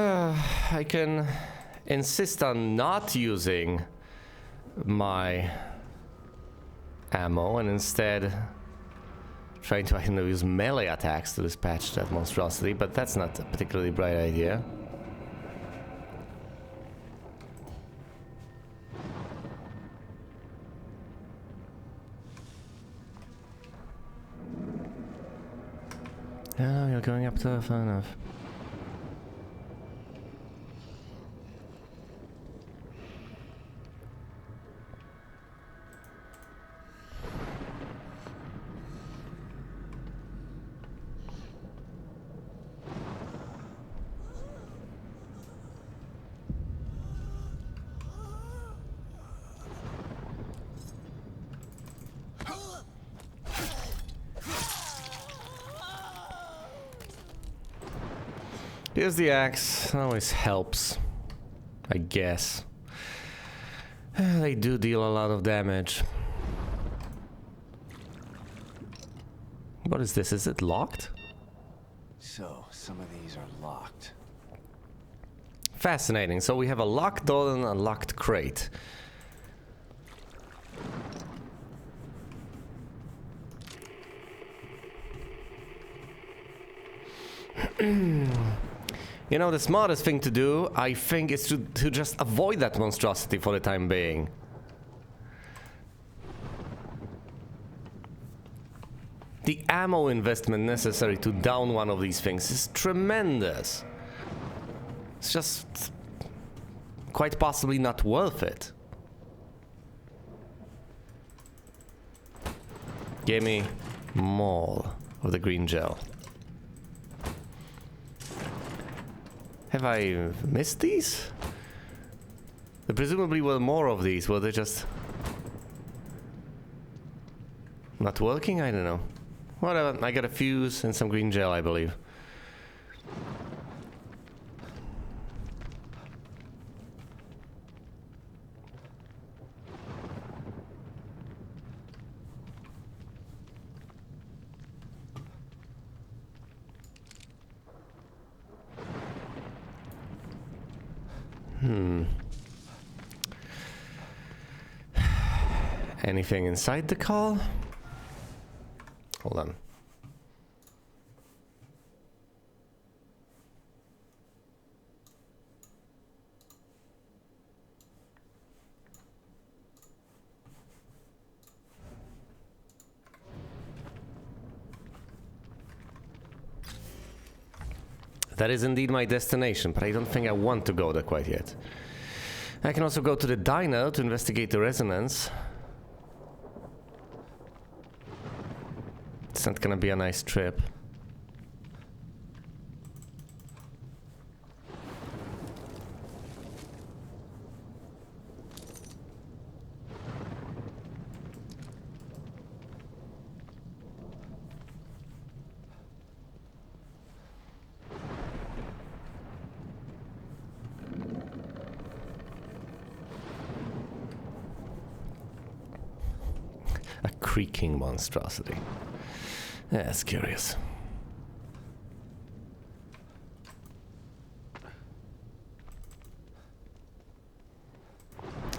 I can insist on not using my ammo and instead trying to, I don't know, use melee attacks to dispatch that monstrosity, but that's not a particularly bright idea. Oh, you're going up there, fair enough. Here's the axe. Always helps, I guess. They do deal a lot of damage. What is this? Is it locked? So, some of these are locked. Fascinating. So we have a locked door and a locked crate. You know, the smartest thing to do, I think, is to just avoid that monstrosity for the time being. The ammo investment necessary to down one of these things is tremendous. It's just quite possibly not worth it. Give me more of the green gel. Have I missed these? There presumably were more of these. Were they just not working? I don't know. Whatever. I got a fuse and some green gel, I believe. Anything inside the car? Hold on. That is indeed my destination, but I don't think I want to go there quite yet. I can also go to the diner to investigate the resonance. It's not gonna be a nice trip. A creaking monstrosity. Yeah, that's curious.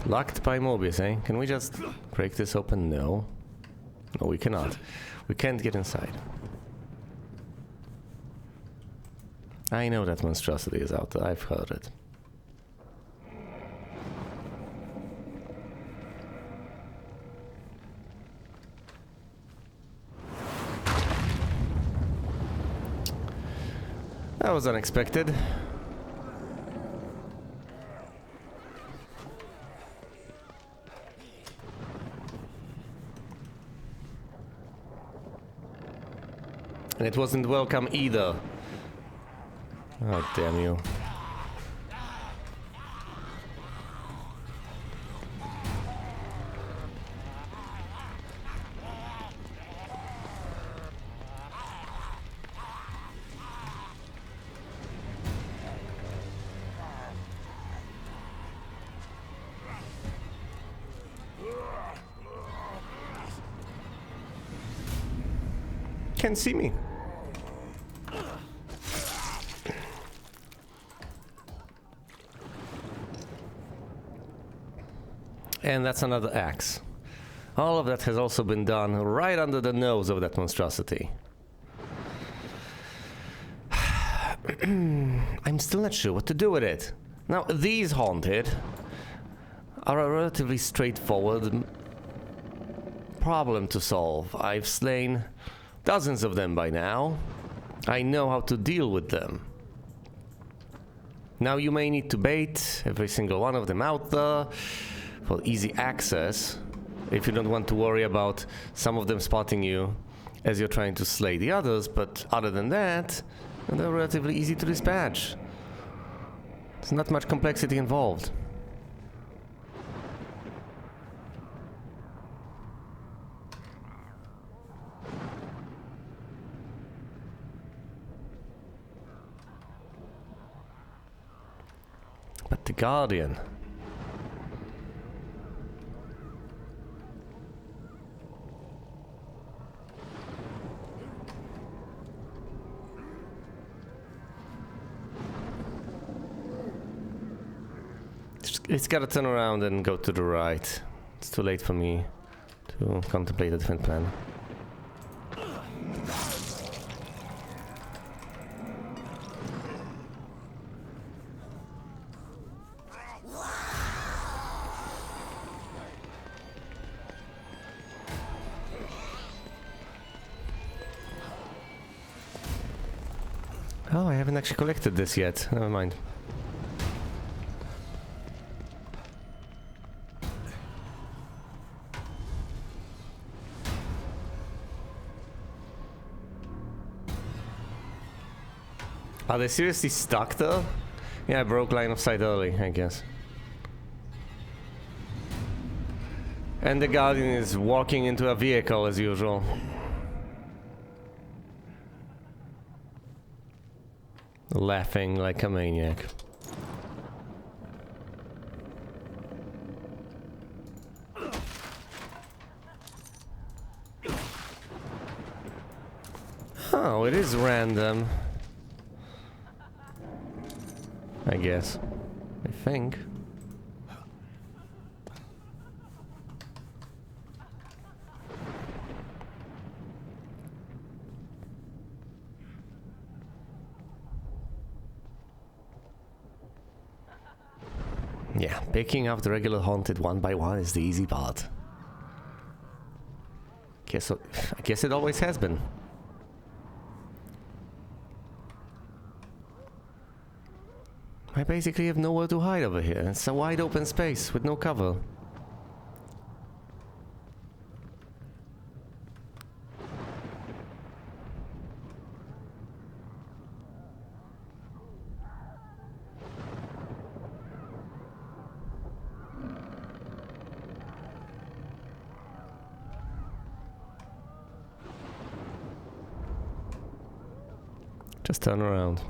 Locked by Mobius, eh? Can we just break this open? No. No, we cannot. We can't get inside. I know that monstrosity is out there. I've heard it. That was unexpected. And it wasn't welcome either. Oh, damn you. Can't see me. And that's another axe. All of that has also been done right under the nose of that monstrosity. I'm still not sure what to do with it. Now, these haunted are a relatively straightforward problem to solve. I've slain dozens of them by now. I know how to deal with them. Now you may need to bait every single one of them out there for easy access, if you don't want to worry about some of them spotting you as you're trying to slay the others, but other than that, they're relatively easy to dispatch. There's not much complexity involved. But the Guardian... It's gotta turn around and go to the right. It's too late for me to contemplate a different plan. Oh, I haven't actually collected this yet. Never mind. Are they seriously stuck though? Yeah, I broke line of sight early, I guess. And the Guardian is walking into a vehicle as usual. Laughing like a maniac. Oh, it is random. I guess. I think. Yeah, picking up the regular haunted one by one is the easy part. I guess it always has been. I basically have nowhere to hide over here. It's a wide open space with no cover. Just turn around.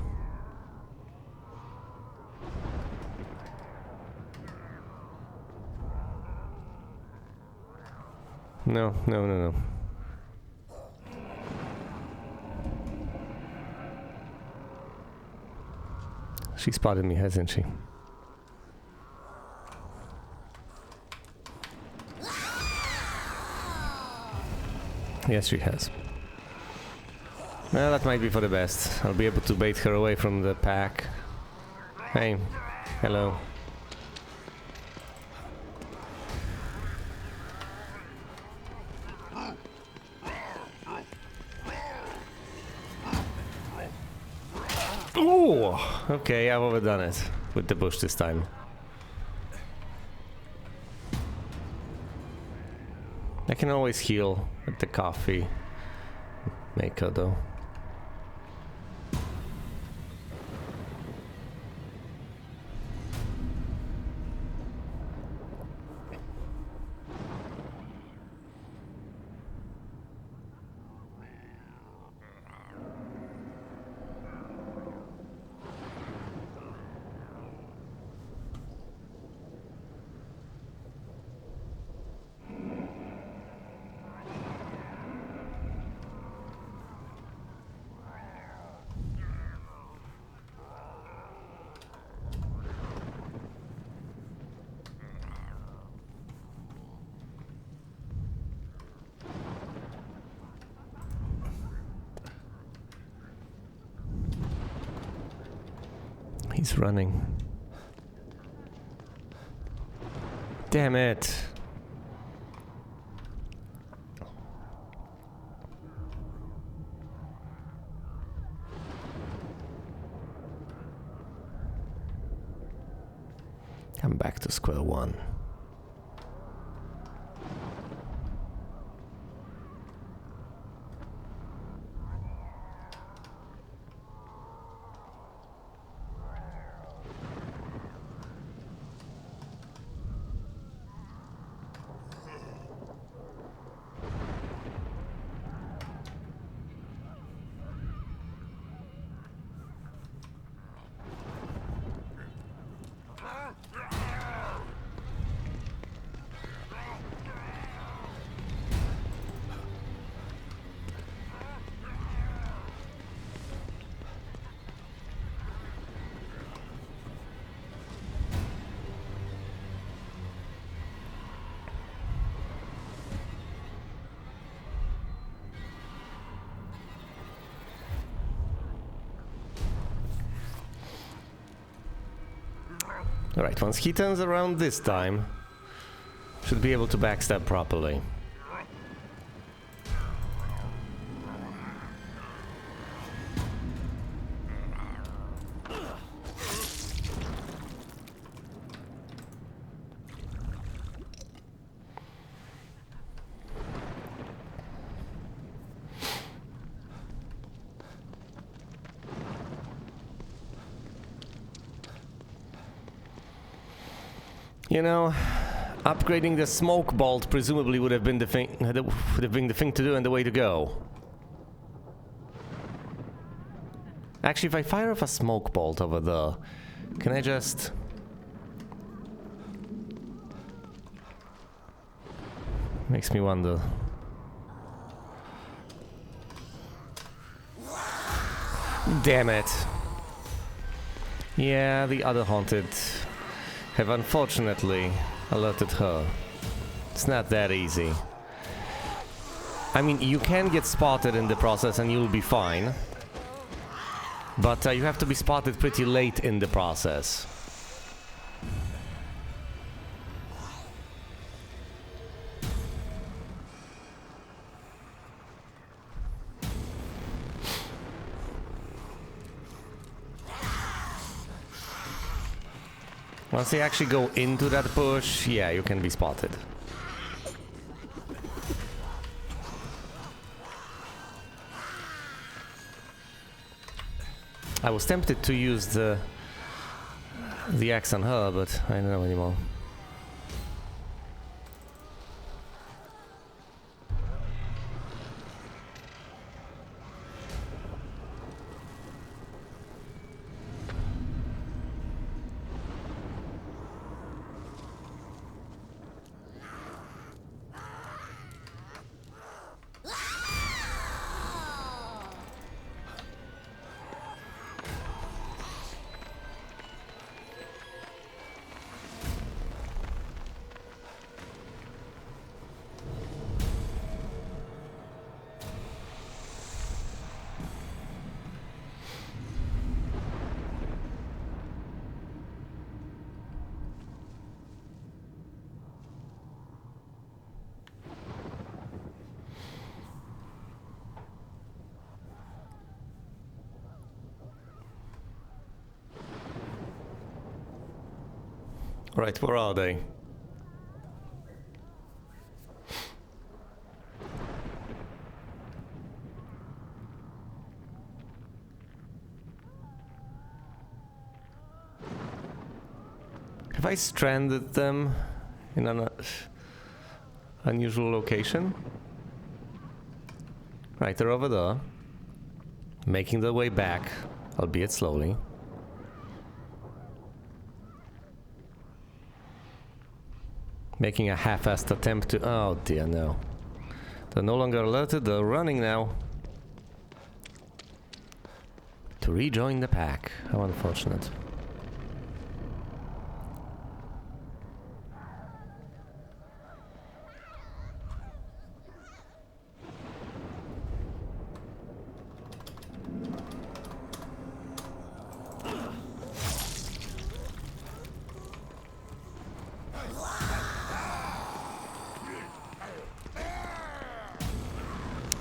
No, no, no, no. She spotted me, hasn't she? Yes, she has. Well, that might be for the best. I'll be able to bait her away from the pack. Hey, hello. Ooh! Okay, I've overdone it with the bush this time. I can always heal with the coffee maker though. He's running. Damn it. I'm back to square one. Alright, once he turns around this time, should be able to backstab properly. You know, upgrading the smoke bolt presumably would have been the thing to do and the way to go. Actually, if I fire off a smoke bolt over there, can I just... Makes me wonder. Damn it. Yeah, the other haunted have unfortunately alerted her. It's not that easy. I mean, you can get spotted in the process and you'll be fine. But you have to be spotted pretty late in the process. Once they actually go into that bush, yeah, you can be spotted. I was tempted to use the axe on her, but I don't know anymore. Right, where are they? Have I stranded them in an unusual location? Right, they're over there, making their way back, albeit slowly. Making a half-assed attempt to... Oh dear, no. They're no longer alerted, they're running now. To rejoin the pack. How unfortunate.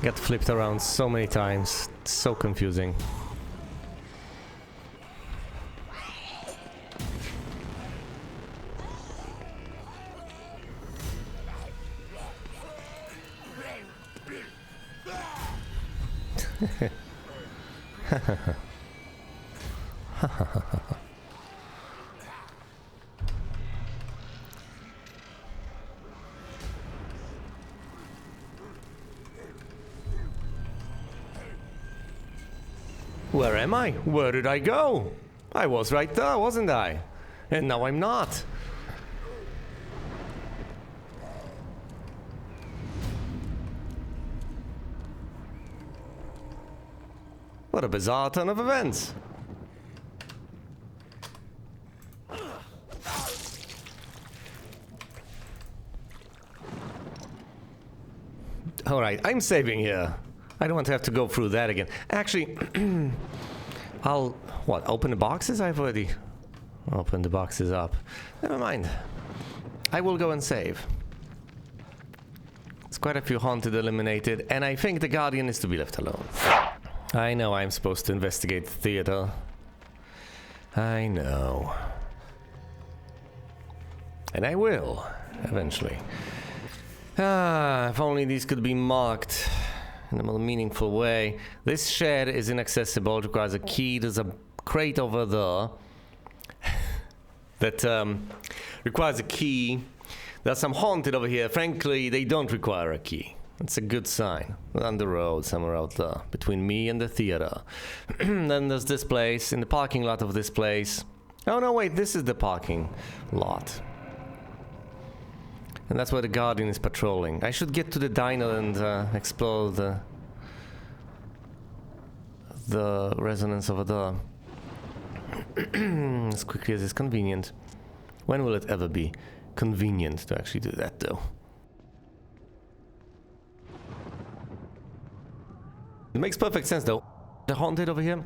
Got flipped around so many times. It's so confusing. Where am I? Where did I go? I was right there, wasn't I? And now I'm not. What a bizarre turn of events. Alright, I'm saving here. I don't want to have to go through that again. Actually, I'll... What, open the boxes? I've already opened the boxes up. Never mind. I will go and save. There's quite a few haunted eliminated, and I think the Guardian is to be left alone. I know I'm supposed to investigate the theater. I know. And I will, eventually. If only these could be marked in a more meaningful way. This shed is inaccessible. It requires a key. There's a crate over there that requires a key. There's some haunted over here. Frankly, they don't require a key. It's a good sign. On the road, somewhere out there, between me and the theater. Then there's this place, in the parking lot of this place. Oh no, wait, this is the parking lot. And that's where the Guardian is patrolling. I should get to the diner and explore the resonance over there. As quickly as it's convenient. When will it ever be convenient to actually do that, though? It makes perfect sense, though. The haunted over here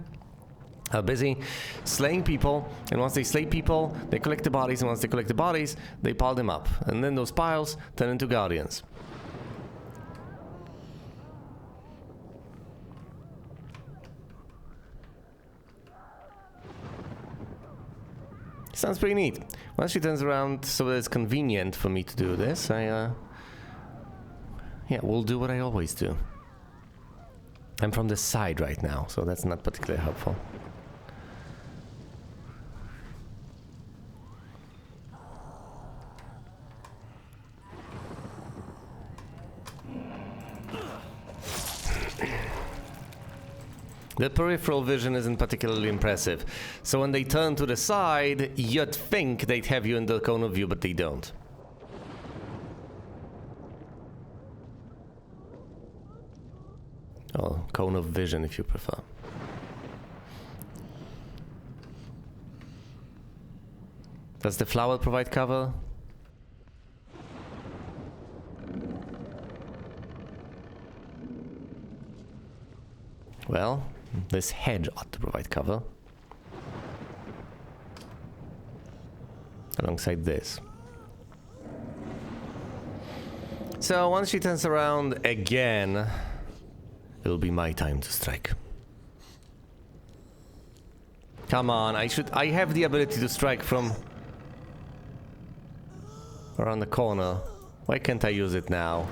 are busy slaying people, and once they slay people, they collect the bodies, and once they collect the bodies, they pile them up. And then those piles turn into Guardians. Sounds pretty neat. Once she turns around so that it's convenient for me to do this, yeah, we'll do what I always do. I'm from the side right now, so that's not particularly helpful. The peripheral vision isn't particularly impressive, so when they turn to the side, you'd think they'd have you in the cone of view, but they don't. Or cone of vision, if you prefer. Does the flower provide cover? Well, this hedge ought to provide cover. Alongside this. So once she turns around again, it'll be my time to strike. Come on, I have the ability to strike from around the corner. Why can't I use it now?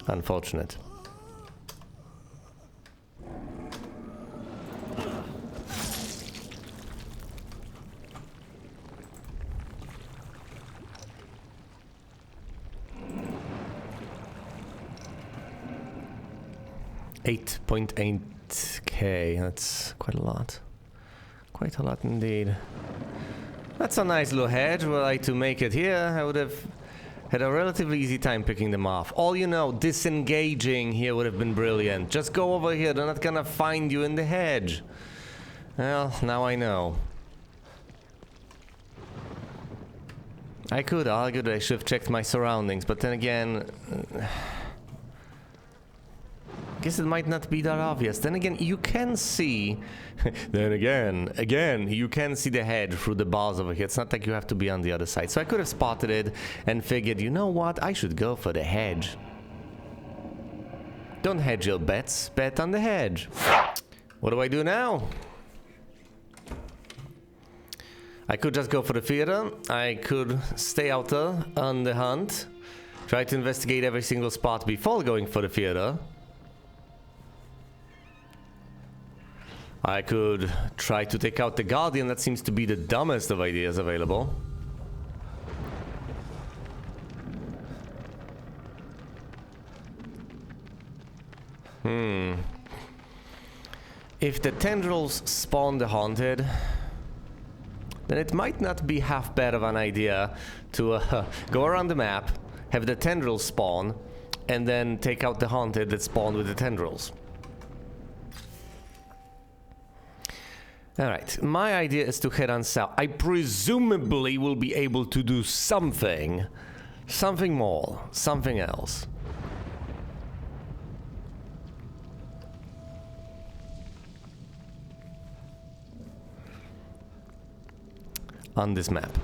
Unfortunate. $8.8K, that's quite a lot. Quite a lot indeed. That's a nice little hedge. Were I to make it here, I would have had a relatively easy time picking them off. All you know, disengaging here would have been brilliant. Just go over here, they're not gonna find you in the hedge. Well, now I know. I could argue that I should have checked my surroundings, but then again... I guess it might not be that obvious. Then again, you can see... then again, you can see the hedge through the bars over here. It's not like you have to be on the other side. So I could have spotted it and figured, you know what? I should go for the hedge. Don't hedge your bets. Bet on the hedge. What do I do now? I could just go for the theater. I could stay out there on the hunt. Try to investigate every single spot before going for the theater. I could try to take out the Guardian. That seems to be the dumbest of ideas available. If the tendrils spawn the haunted, then it might not be half bad of an idea to go around the map, have the tendrils spawn, and then take out the haunted that spawned with the tendrils. Alright, my idea is to head on south. I presumably will be able to do something. Something more. Something else. On this map.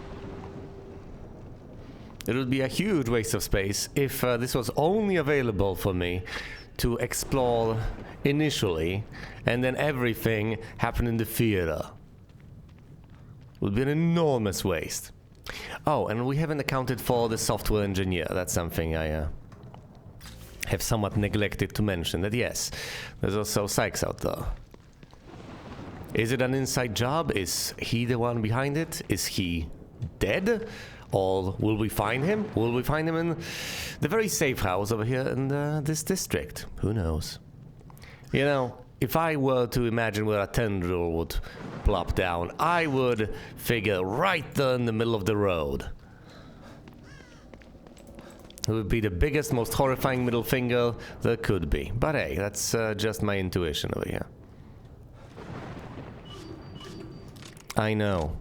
It would be a huge waste of space if this was only available for me to explore initially, and then everything happened in the theater. It would be an enormous waste. Oh, and we haven't accounted for the software engineer. That's something I have somewhat neglected to mention. That yes, there's also Sykes out there. Is it an inside job? Is he the one behind it? Is he dead? Or will we find him? Will we find him in the very safe house over here in this district? Who knows? You know, if I were to imagine where a tendril would plop down, I would figure right there in the middle of the road. It would be the biggest, most horrifying middle finger there could be. But hey, that's just my intuition over here. I know.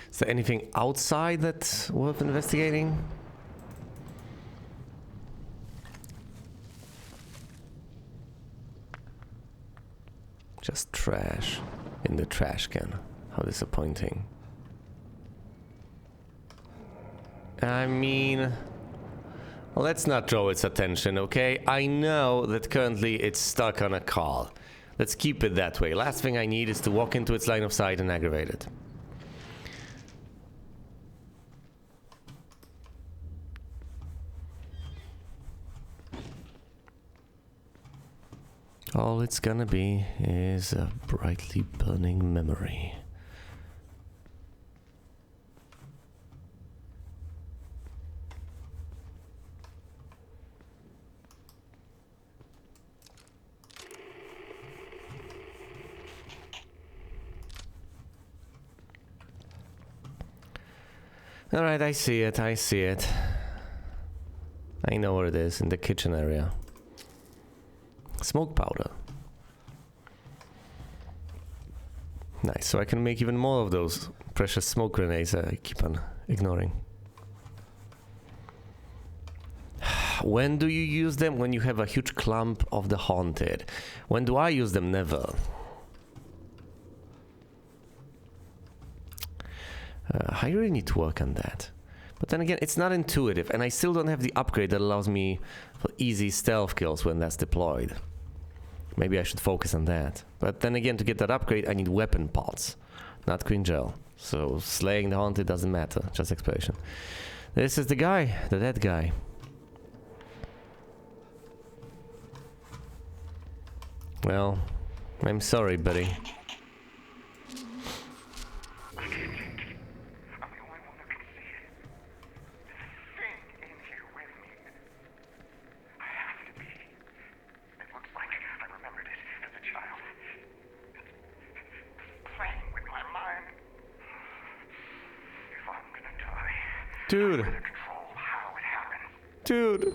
Is there anything outside that's worth investigating? Just trash in the trash can. How disappointing. I mean, let's not draw its attention, okay? I know that currently it's stuck on a car. Let's keep it that way. Last thing I need is to walk into its line of sight and aggravate it. All it's gonna be is a brightly burning memory. Alright, I see it, I see it. I know where it is, in the kitchen area. Smoke powder. Nice, so I can make even more of those precious smoke grenades I keep on ignoring. When do you use them? When you have a huge clump of the haunted. When do I use them? Never. I really need to work on that. But then again, it's not intuitive, and I still don't have the upgrade that allows me for easy stealth kills when that's deployed. Maybe I should focus on that. But then again, to get that upgrade, I need weapon pods, not green gel. So slaying the haunted doesn't matter, just exploration. This is the guy, the dead guy. Well, I'm sorry, buddy. Dude. Dude.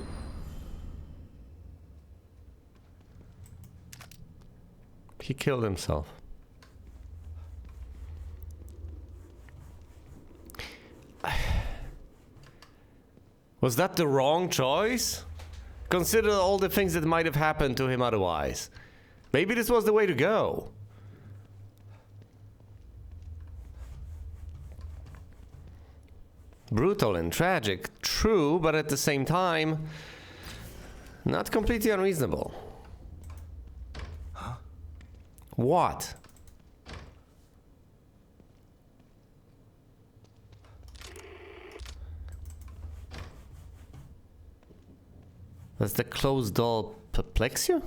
He killed himself. Was that the wrong choice? Consider all the things that might have happened to him otherwise. Maybe this was the way to go. Brutal and tragic, true, but at the same time, not completely unreasonable. Huh? What? Does the closed door perplex you?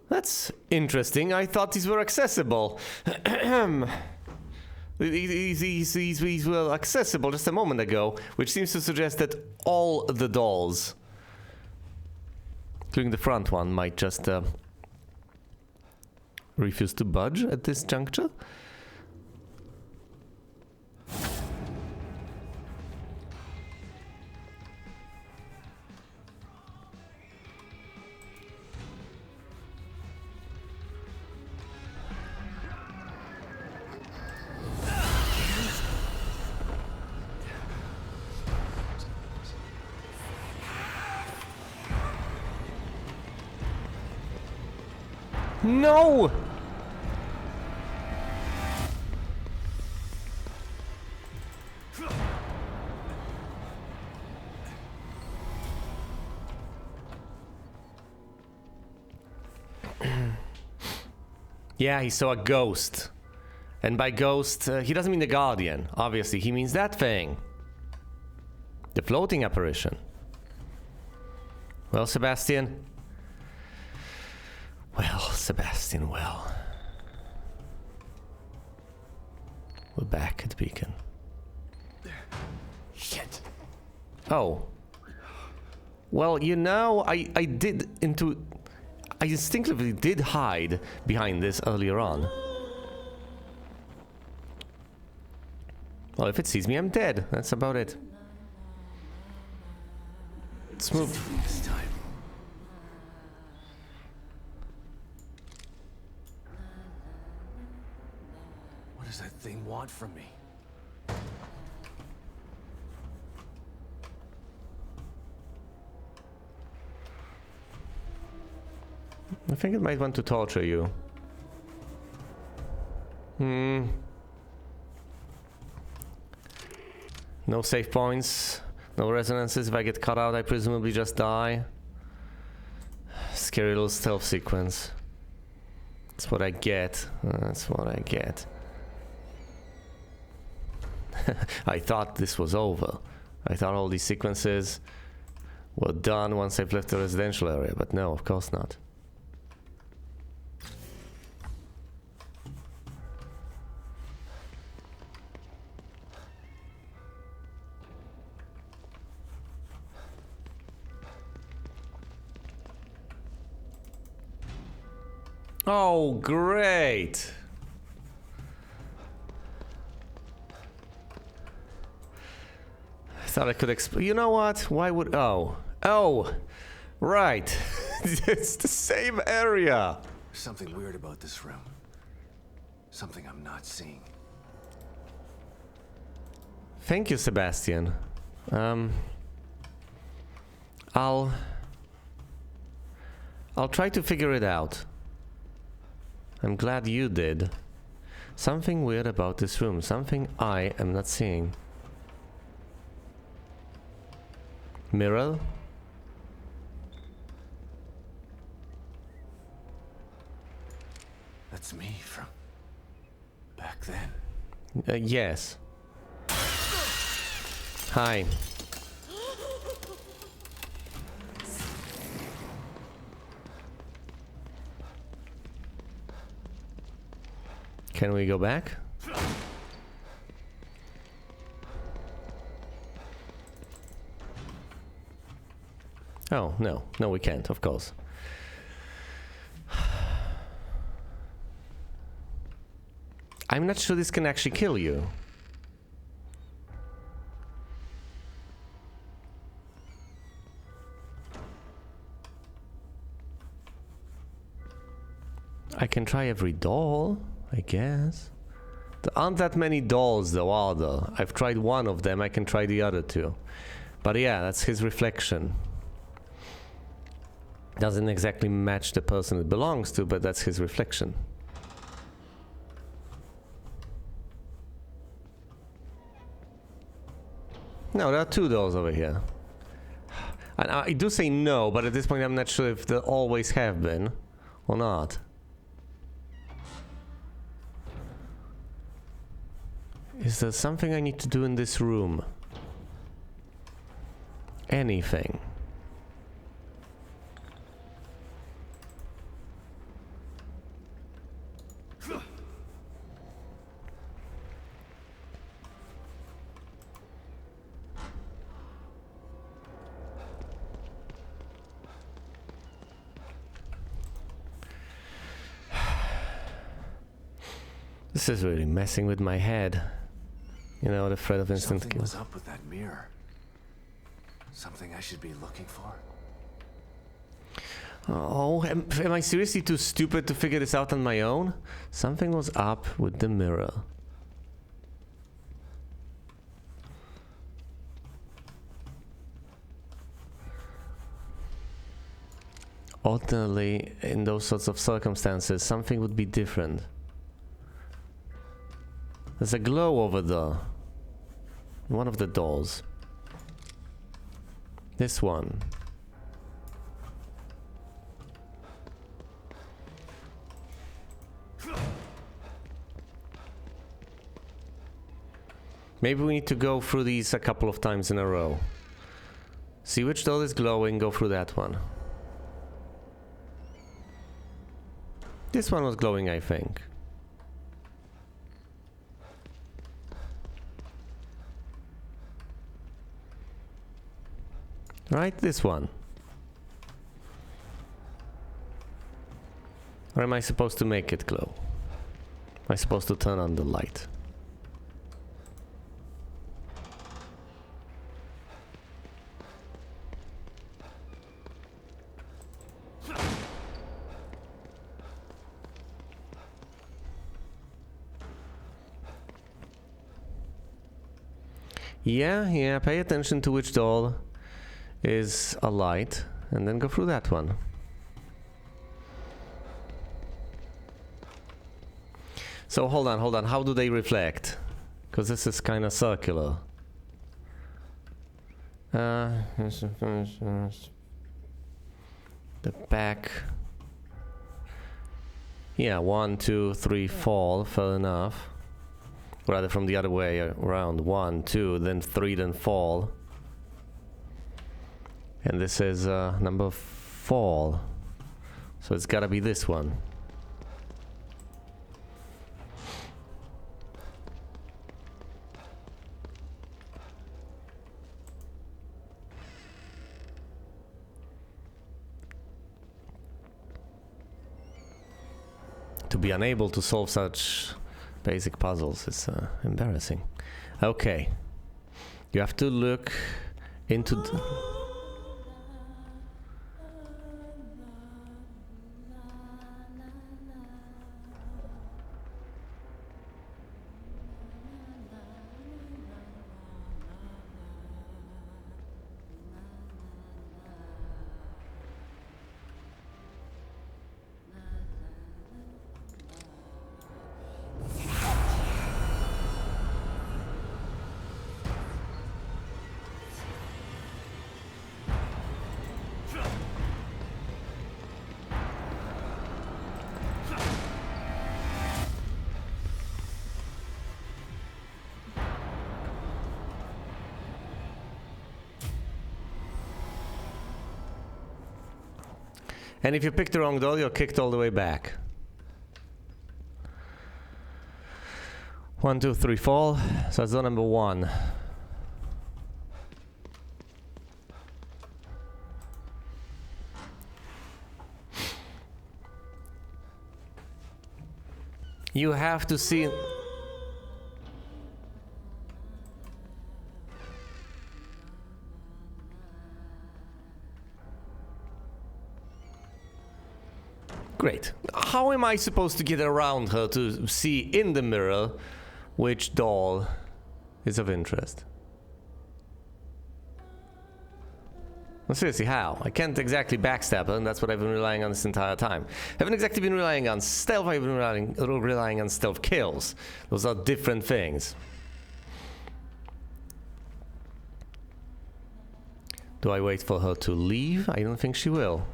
That's interesting. I thought these were accessible. These were accessible just a moment ago, which seems to suggest that all the dolls, including the front one, might just refuse to budge at this juncture. No! Yeah, he saw a ghost. And by ghost, he doesn't mean the Guardian. Obviously, he means that thing. The floating apparition. Well, Sebastian. Well, Sebastian, well. We're back at Beacon. Shit. Oh. Well, you know, I instinctively did hide behind this earlier on. Well, if it sees me, I'm dead. That's about it. Let's move. This time. What does that thing want from me? I think it might want to torture you. No save points, no resonances. If I get cut out, I presumably just die. Scary little stealth sequence. That's what I get. That's what I get. I thought this was over. I thought all these sequences were done once I've left the residential area, but no, of course not. Oh, great! I thought I could you know what? Why would... Oh. Oh! Right. It's the same area! There's something weird about this room. Something I'm not seeing. Thank you, Sebastian. I'll try to figure it out. I'm glad you did. Something weird about this room. Something I am not seeing. Mirror? That's me from back then. Yes. Hi. Can we go back? Oh, no. No, we can't, of course. I'm not sure this can actually kill you. I can try every doll, I guess. There aren't that many dolls though, are there? I've tried one of them, I can try the other two. But yeah, that's his reflection. Doesn't exactly match the person it belongs to, but that's his reflection. No, there are two dolls over here. And I do say no, but at this point I'm not sure if there always have been or not. Is there something I need to do in this room? Anything? This is really messing with my head. You know, the threat of instant Something kill. was up with that mirror. Something I should be looking for. Oh, am I seriously too stupid to figure this out on my own? Something was up with the mirror. Ordinarily, in those sorts of circumstances, something would be different. There's a glow over there. One of the dolls. This one. Maybe we need to go through these a couple of times in a row. See which doll is glowing, go through that one. This one was glowing, I think. Right, this one. Or am I supposed to make it glow? Am I supposed to turn on the light? Yeah, pay attention to which doll is a light, and then go through that one. So hold on, how do they reflect? Because this is kind of circular. The back. Yeah, 1, 2, 3 fall, fair enough. Rather from the other way around. 1, 2, then 3, then fall. And this is number fall. So it's gotta be this one. To be unable to solve such basic puzzles is embarrassing. Okay. You have to look into... And if you pick the wrong doll, you're kicked all the way back. 1, 2, 3, fall. So that's door number 1. You have to see... Great. How am I supposed to get around her to see in the mirror which doll is of interest. Well, seriously, how? I can't exactly backstab her, and that's what I've been relying on this entire time. I haven't exactly been relying on stealth, I've been relying on stealth kills. Those are different things. Do I wait for her to leave? I don't think she will.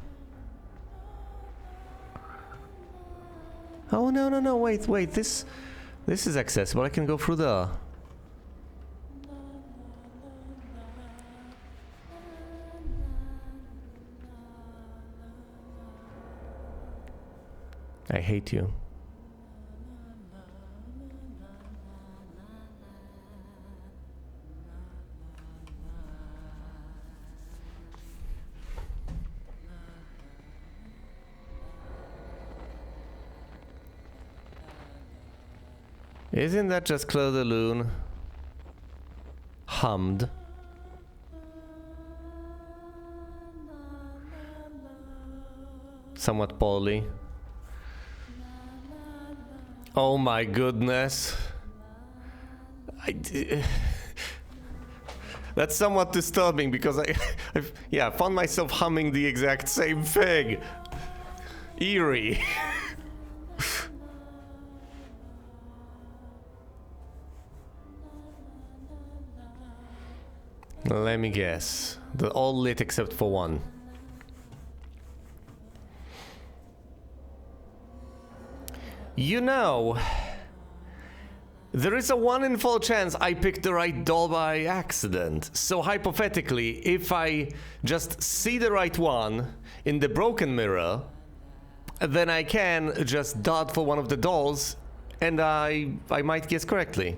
Oh, no, no, no, wait, wait, this is accessible. I can go through the... I hate you. Isn't that just Claire de Lune? Hummed. Somewhat poorly. Oh my goodness. That's somewhat disturbing because I found myself humming the exact same thing. Eerie. Let me guess. They're all lit except for one. You know, there is a 1 in 4 chance I picked the right doll by accident. So hypothetically, if I just see the right one in the broken mirror, then I can just dart for one of the dolls and I might guess correctly.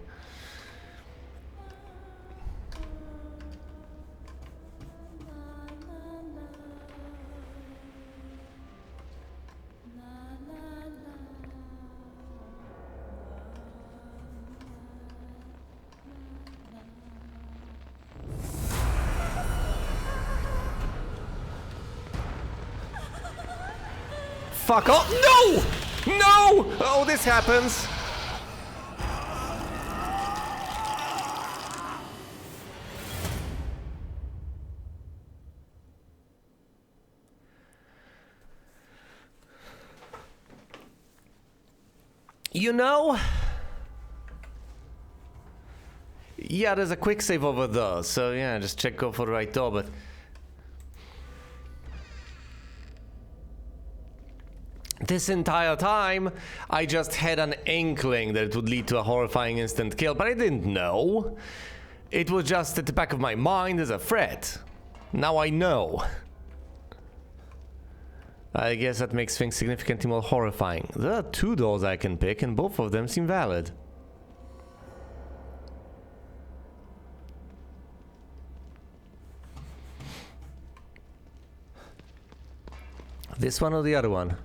Fuck off! No! No! Oh, this happens. You know? Yeah, there's a quick save over there, so yeah, just go for the right door, but... This entire time, I just had an inkling that it would lead to a horrifying instant kill, but I didn't know. It was just at the back of my mind as a threat. Now I know. I guess that makes things significantly more horrifying. There are 2 doors I can pick, and both of them seem valid. This one or the other one?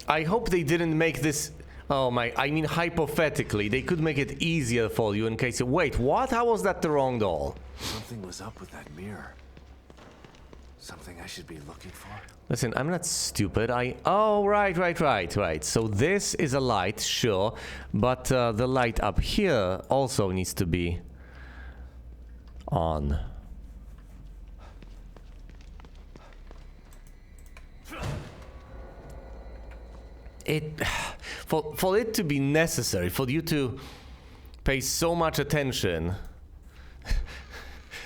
I hope they didn't make this... Oh my... I mean, hypothetically, they could make it easier for you in case you... Wait, what? How was that the wrong doll? Something was up with that mirror. Something I should be looking for? Listen, I'm not stupid. Oh, right. So this is a light, sure. But the light up here also needs to be on. For it to be necessary, for you to pay so much attention,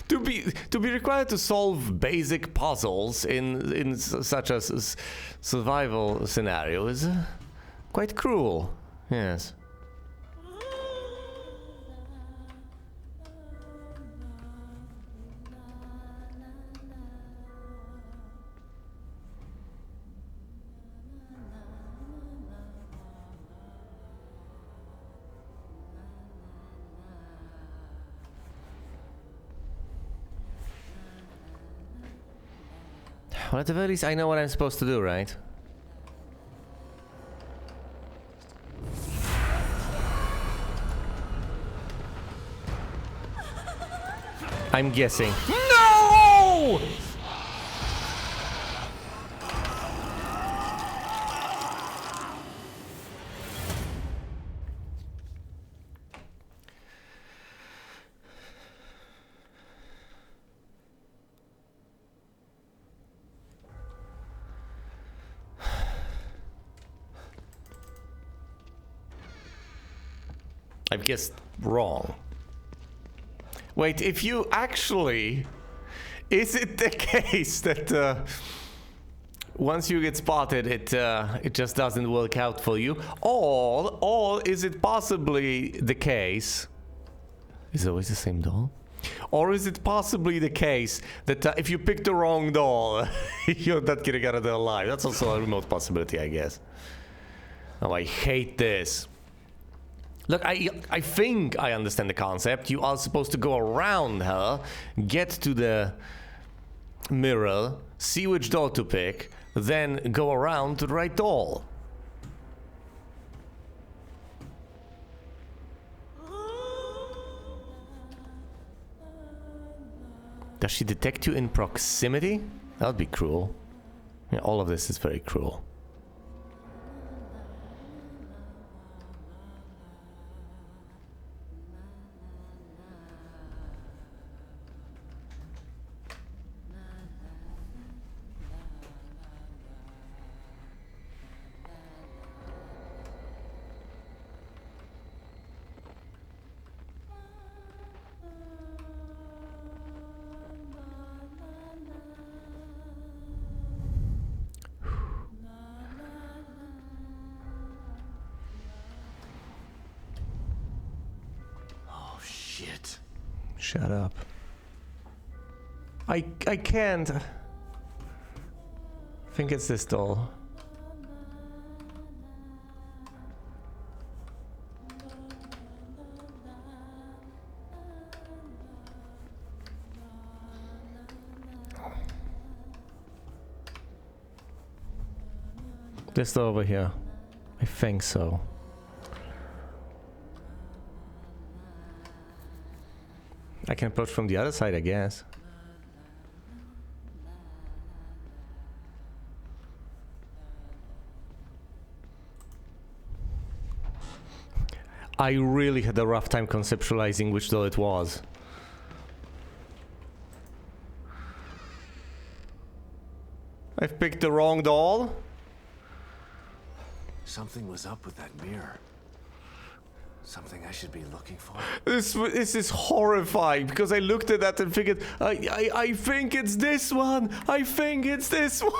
to be required to solve basic puzzles in such a survival scenario is quite cruel. Yes. Well, at the very least, I know what I'm supposed to do, right? I'm guessing. No! I've guessed wrong. Wait, if you actually... Is it the case that once you get spotted, it just doesn't work out for you? Or is it possibly the case... Is it always the same doll? Or is it possibly the case that if you pick the wrong doll, you're not getting out of there alive? That's also a remote possibility, I guess. Oh, I hate this. Look, I think I understand the concept. You are supposed to go around her, get to the mirror, see which doll to pick, then go around to the right doll. Does she detect you in proximity? That would be cruel. Yeah, all of this is very cruel. Shut up. I can't. I think it's this doll. This doll over here. I think so. I can approach from the other side, I guess. I really had a rough time conceptualizing which doll it was. I've picked the wrong doll? Something was up with that mirror. Something I should be looking for. This is horrifying because I looked at that and figured, I think it's this one. I think it's this one.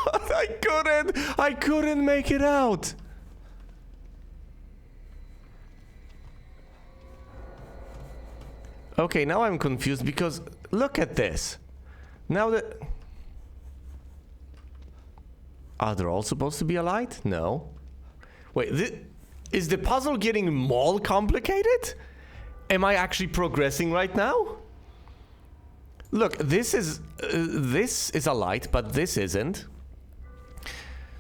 I couldn't make it out. Okay, now I'm confused because look at this. Now that... Are they all supposed to be a light? No. Wait, is the puzzle getting more complicated? Am I actually progressing right now? Look, this is a light, but this isn't.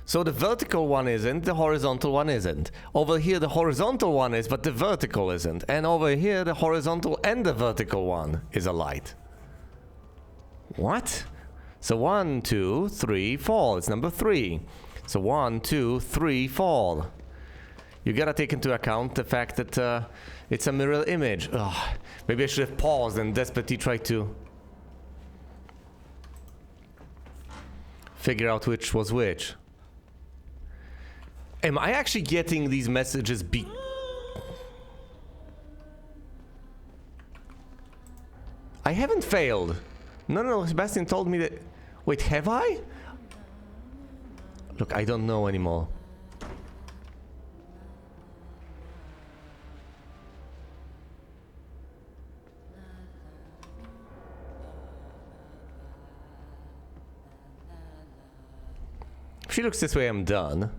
So the vertical one isn't, the horizontal one isn't. Over here the horizontal one is, but the vertical isn't. And over here the horizontal and the vertical one is a light. What? So 1, 2, 3, 4. It's number 3. So 1, 2, 3, 4. You gotta take into account the fact that it's a mirror image. Ugh, maybe I should have paused and desperately tried to figure out which was which. Am I actually getting these messages I haven't failed. No, Sebastian told me that... Wait, have I? Look, I don't know anymore. If she looks this way, I'm done.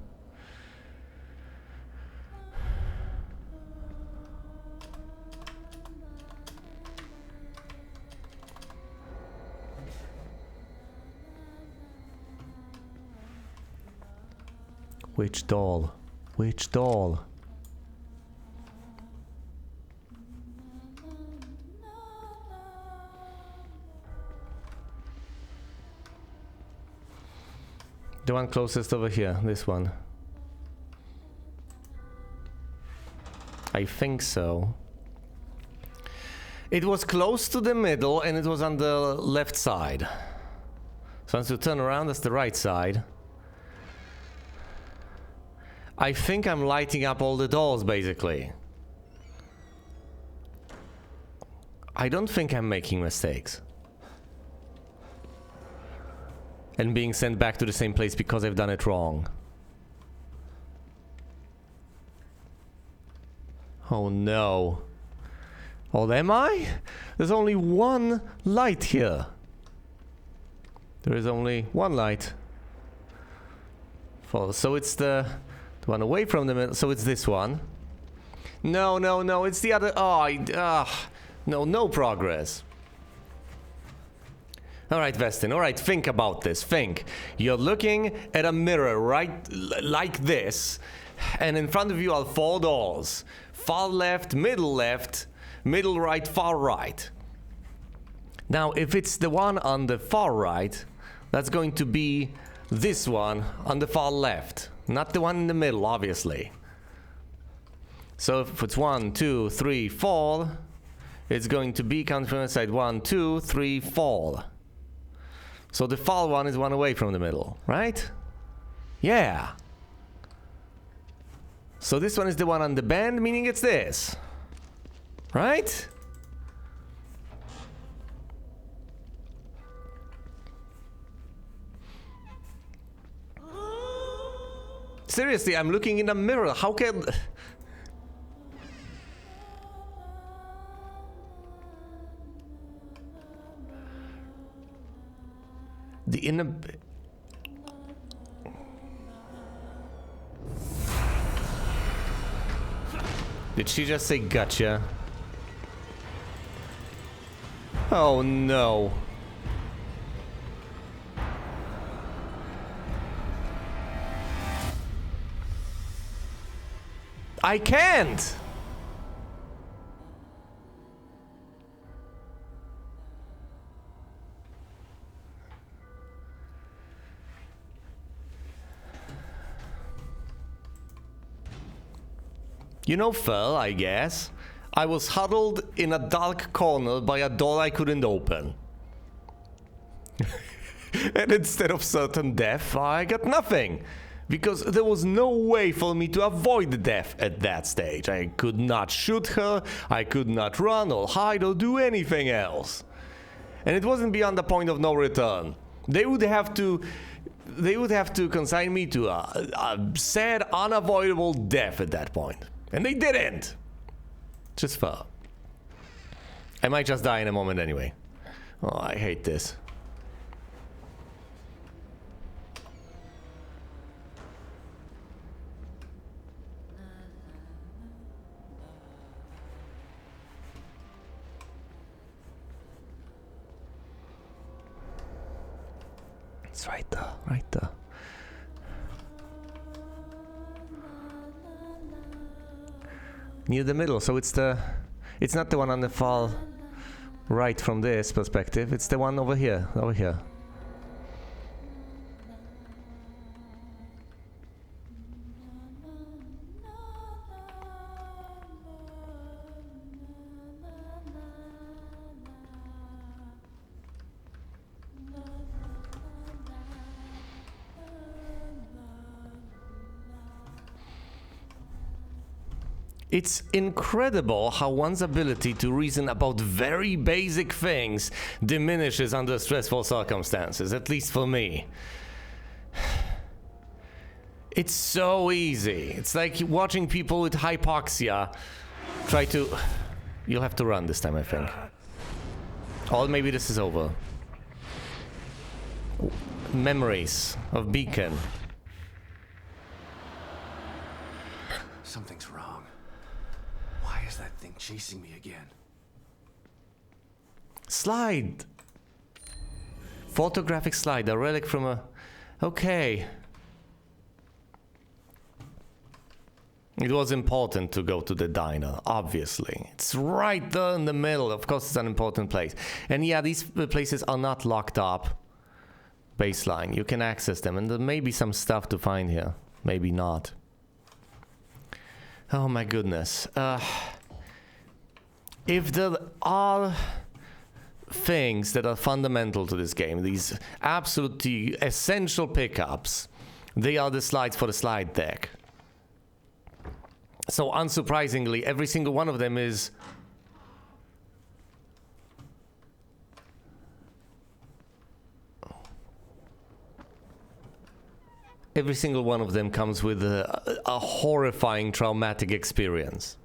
Which doll? Which doll? The one closest over here, this one. I think so. It was close to the middle and it was on the left side. So once you turn around, that's the right side. I think I'm lighting up all the dolls, basically. I don't think I'm making mistakes. And being sent back to the same place because I've done it wrong. Oh no. Oh, am I? There's only one light here. There is only one light. So it's the one away from the middle. So it's this one. No, no, no. It's the other. Oh, no progress. All right, Vestin. All right, think about this. Think. You're looking at a mirror, right? Like this. And in front of you are 4 doors. Far left, middle right, far right. Now, if it's the one on the far right, that's going to be this one on the far left. Not the one in the middle, obviously. So if it's 1, 2, 3, 4, it's going to be counting from the side 1, 2, 3, 4. So the far one is one away from the middle, right? Yeah. So this one is the one on the bend, meaning it's this. Right? Seriously, I'm looking in a mirror. How can... The inner... Did she just say gotcha? Oh no. I can't! You know, Phil, I guess. I was huddled in a dark corner by a door I couldn't open. And instead of certain death, I got nothing. Because there was no way for me to avoid death at that stage. I could not shoot her, I could not run or hide or do anything else. And it wasn't beyond the point of no return. They would have to consign me to a sad, unavoidable death at that point. And they didn't. Just fell. I might just die in a moment anyway. Oh, I hate this. It's right there, right there. Near the middle, so it's not the one on the far right from this perspective, it's the one over here, It's incredible how one's ability to reason about very basic things diminishes under stressful circumstances, at least for me. It's so easy. It's like watching people with hypoxia try to... You'll have to run this time, I think. Or maybe this is over. Memories of Beacon. Something's wrong. Why is that thing chasing me again? Slide. Photographic slide, a relic from a... Okay. It was important to go to the diner, obviously. It's right there in the middle. Of course, it's an important place. And yeah, these places are not locked up. Baseline. You can access them, and there may be some stuff to find here. Maybe not. Oh my goodness. If there are things that are fundamental to this game, these absolutely essential pickups, they are the slides for the slide deck. So unsurprisingly, every single one of them is every single one of them comes with a horrifying traumatic experience.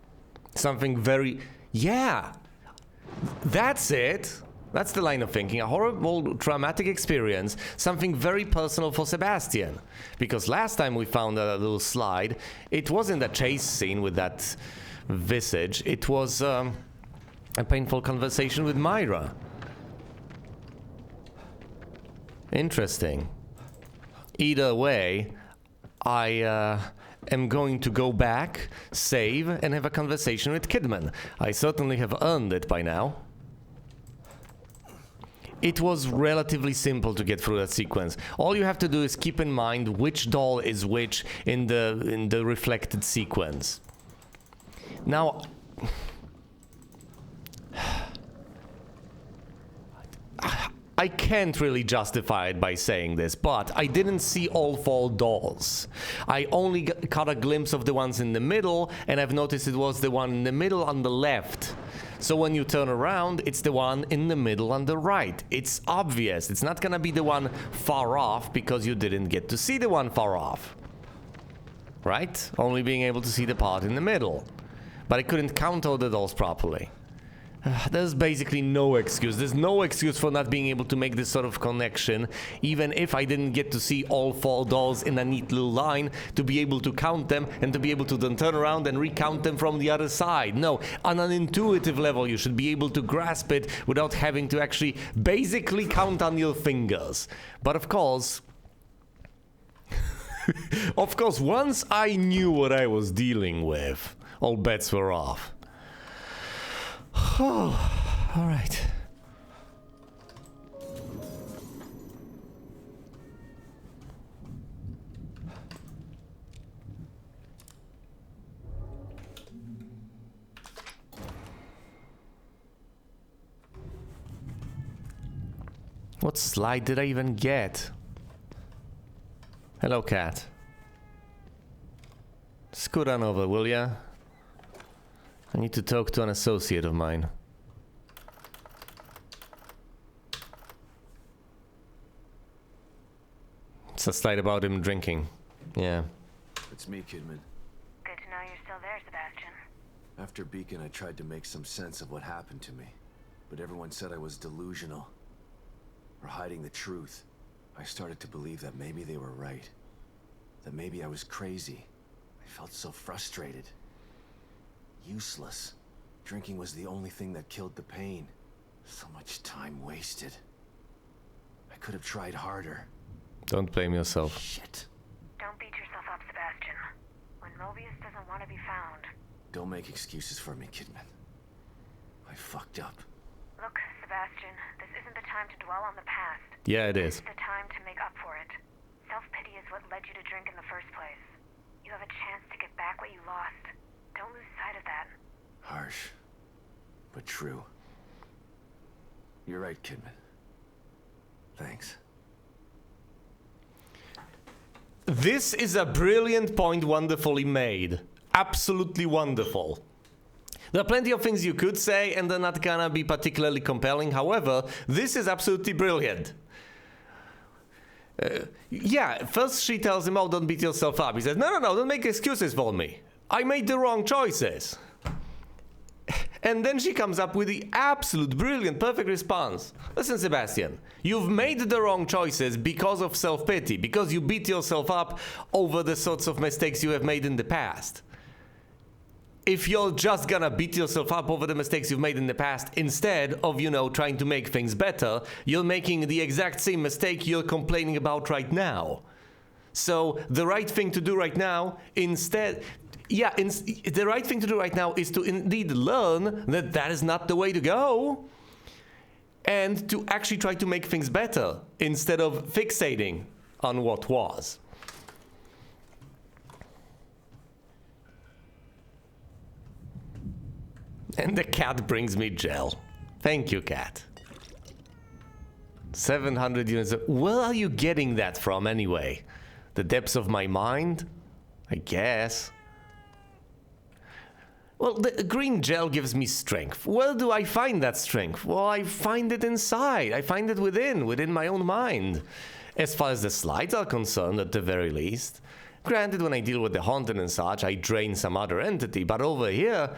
Something very... Yeah! That's it! That's the line of thinking. A horrible traumatic experience. Something very personal for Sebastian. Because last time we found a little slide, it wasn't a chase scene with that visage. It was a painful conversation with Myra. Interesting. Either way, I am going to go back, save, and have a conversation with Kidman. I certainly have earned it by now. It was relatively simple to get through that sequence. All you have to do is keep in mind which doll is which in the reflected sequence. Now, I can't really justify it by saying this, but I didn't see all 4 dolls. I only caught a glimpse of the ones in the middle, and I've noticed it was the one in the middle on the left. So when you turn around, it's the one in the middle on the right. It's obvious. It's not gonna be the one far off because you didn't get to see the one far off. Right? Only being able to see the part in the middle. But I couldn't count all the dolls properly. There's basically no excuse. There's no excuse for not being able to make this sort of connection, even if I didn't get to see all 4 dolls in a neat little line, to be able to count them and to be able to then turn around and recount them from the other side. No, on an intuitive level, you should be able to grasp it without having to actually basically count on your fingers. But of course, once I knew what I was dealing with, all bets were off. Oh, all right. What slide did I even get? Hello, cat. Scoot on over, will ya? I need to talk to an associate of mine. It's a slide about him drinking. Yeah. It's me, Kidman. Good to know you're still there, Sebastian. After Beacon, I tried to make some sense of what happened to me. But everyone said I was delusional. Or hiding the truth. I started to believe that maybe they were right. That maybe I was crazy. I felt so frustrated. Useless. Drinking was the only thing that killed the pain. So much time wasted. I could have tried harder. Don't blame yourself. Shit. Don't beat yourself up, Sebastian. When Mobius doesn't want to be found. Don't make excuses for me, Kidman. I fucked up. Look, Sebastian, this isn't the time to dwell on the past. Yeah, it is. It's the time to make up for it. Self-pity is what led you to drink in the first place. You have a chance to get back what you lost. Don't lose sight of that. Harsh, but true. You're right, Kidman. Thanks. This is a brilliant point, wonderfully made. Absolutely wonderful. There are plenty of things you could say, and they're not gonna be particularly compelling. However, this is absolutely brilliant. Yeah, first she tells him, oh, don't beat yourself up. He says, no, don't make excuses for me. I made the wrong choices. And then she comes up with the absolute brilliant, perfect response. Listen, Sebastian, you've made the wrong choices because of self-pity, because you beat yourself up over the sorts of mistakes you have made in the past. If you're just gonna beat yourself up over the mistakes you've made in the past, instead of, trying to make things better, you're making the exact same mistake you're complaining about right now. So the right thing to do right now, the right thing to do right now is to indeed learn that that is not the way to go, and to actually try to make things better instead of fixating on what was. And the cat brings me gel. Thank you, cat. 700 units. Where are you getting that from anyway? The depths of my mind? I guess. Well, the green gel gives me strength. Where do I find that strength? Well, I find it inside. I find it within my own mind. As far as the slides are concerned, at the very least. Granted, when I deal with the haunted and such, I drain some other entity, but over here,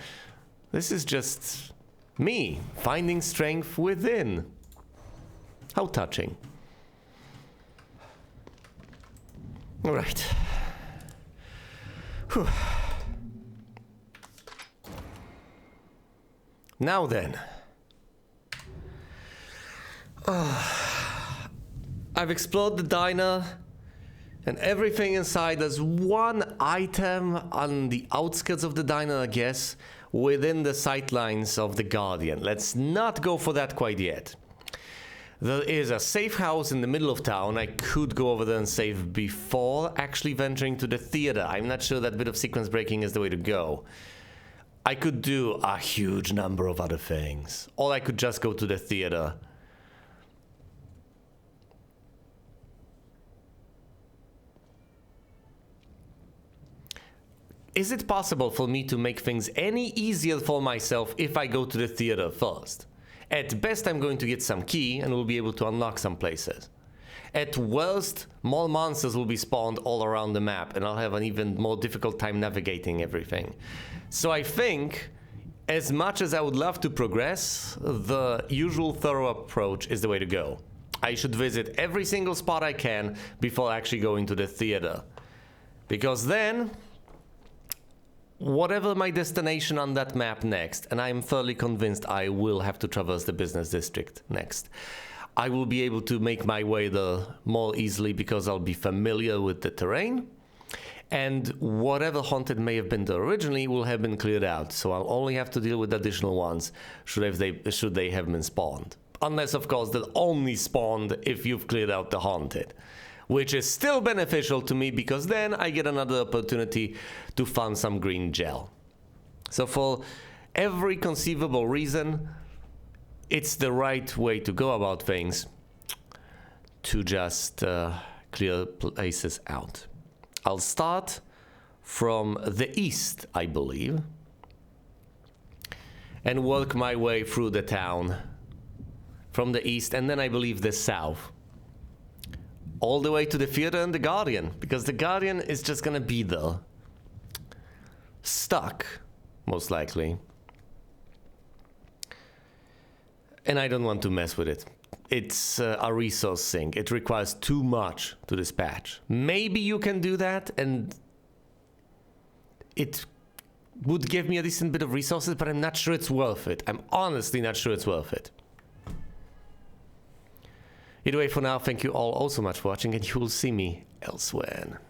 this is just me finding strength within. How touching. All right. Whew. Now then. I've explored the diner and everything inside. There's one item on the outskirts of the diner, I guess, within the sightlines of the Guardian. Let's not go for that quite yet. There is a safe house in the middle of town. I could go over there and save before actually venturing to the theater. I'm not sure that bit of sequence breaking is the way to go. I could do a huge number of other things. Or I could just go to the theater. Is it possible for me to make things any easier for myself if I go to the theater first? At best, I'm going to get some key and will be able to unlock some places. At worst, more monsters will be spawned all around the map and I'll have an even more difficult time navigating everything. So I think, as much as I would love to progress, the usual thorough approach is the way to go. I should visit every single spot I can before actually going to the theater. Because then, whatever my destination on that map next, and I'm fairly convinced I will have to traverse the business district next, I will be able to make my way there more easily because I'll be familiar with the terrain, and whatever haunted may have been there originally will have been cleared out, so I'll only have to deal with additional ones should they have been spawned. Unless, of course, they're only spawned if you've cleared out the haunted. Which is still beneficial to me because then I get another opportunity to farm some green gel. So for every conceivable reason, it's the right way to go about things to just clear places out. I'll start from the east, I believe, and work my way through the town from the east, and then I believe the south. All the way to the theater and the Guardian, because the Guardian is just gonna be there. Stuck, most likely. And I don't want to mess with it. It's a resource sink. It requires too much to dispatch. Maybe you can do that, and it would give me a decent bit of resources, but I'm not sure it's worth it. I'm honestly not sure it's worth it. Either way, for now, thank you all so much for watching, and you will see me elsewhere.